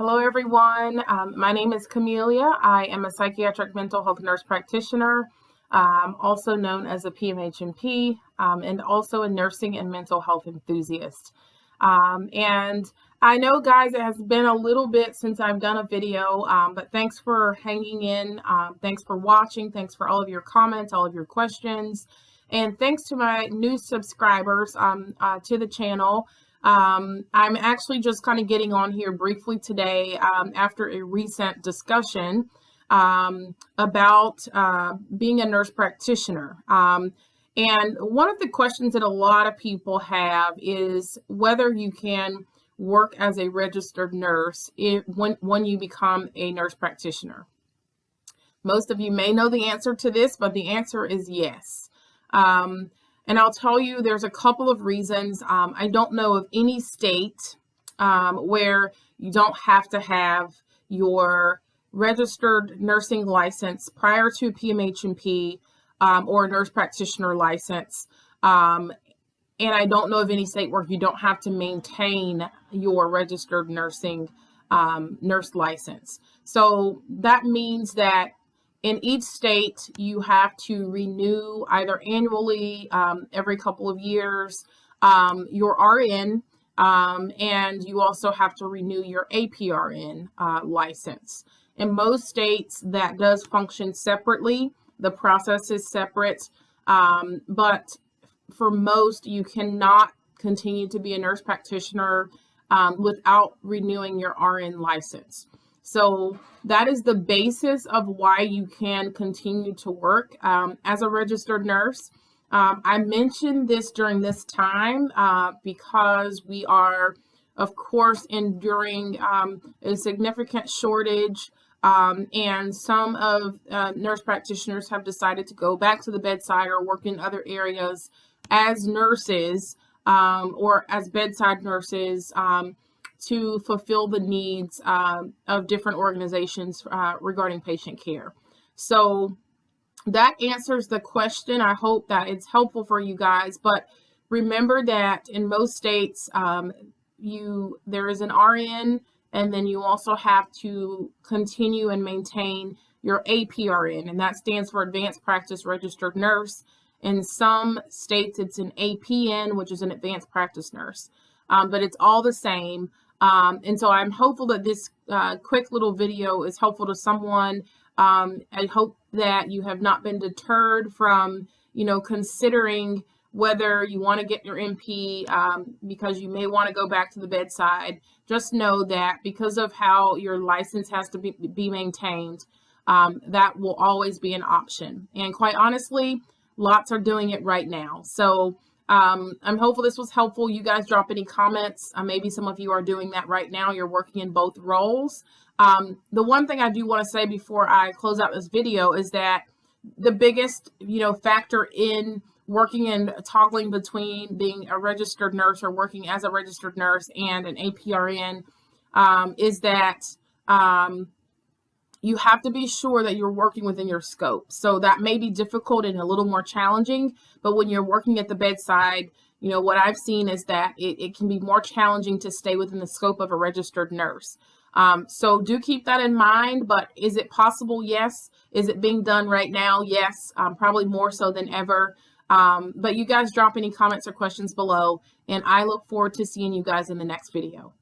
Hello, everyone. My name is Camellia. I am a psychiatric mental health nurse practitioner, also known as a PMHNP, and also a nursing and mental health enthusiast. And I know, guys, it has been a little bit since I've done a video, but thanks for hanging in. Thanks for watching. Thanks for all of your comments, all of your questions. And thanks to my new subscribers to the channel. I'm actually just kind of getting on here briefly today after a recent discussion about being a nurse practitioner. And one of the questions that a lot of people have is whether you can work as a registered nurse when you become a nurse practitioner. Most of you may know the answer to this, but the answer is yes. And I'll tell you, there's a couple of reasons. I don't know of any state where you don't have to have your registered nursing license prior to PMHNP or a nurse practitioner license. And I don't know of any state where you don't have to maintain your registered nursing nurse license. So that means that in each state, you have to renew either annually, every couple of years, your RN, and you also have to renew your APRN license. In most states, that does function separately. The process is separate, but for most, you cannot continue to be a nurse practitioner without renewing your RN license. So that is the basis of why you can continue to work as a registered nurse. I mentioned this during this time because we are, of course, enduring a significant shortage, and some of nurse practitioners have decided to go back to the bedside or work in other areas as nurses or as bedside nurses to fulfill the needs of different organizations regarding patient care. So that answers the question. I hope that it's helpful for you guys, but remember that in most states, there is an RN, and then you also have to continue and maintain your APRN, and that stands for Advanced Practice Registered Nurse. In some states, it's an APN, which is an Advanced Practice Nurse, but it's all the same. And so I'm hopeful that this quick little video is helpful to someone. I hope that you have not been deterred from, considering whether you want to get your NP because you may want to go back to the bedside. Just know that because of how your license has to be maintained, that will always be an option. And quite honestly, lots are doing it right now. So I'm hopeful this was helpful. You guys drop any comments. Maybe some of you are doing that right now. You're working in both roles. The one thing I do want to say before I close out this video is that the biggest, factor in working and toggling between being a registered nurse or working as a registered nurse and an APRN is that you have to be sure that you're working within your scope. So that may be difficult and a little more challenging, but when you're working at the bedside, what I've seen is that it can be more challenging to stay within the scope of a registered nurse. So do keep that in mind, but is it possible? Yes. Is it being done right now? Yes, probably more so than ever. But you guys drop any comments or questions below, and I look forward to seeing you guys in the next video.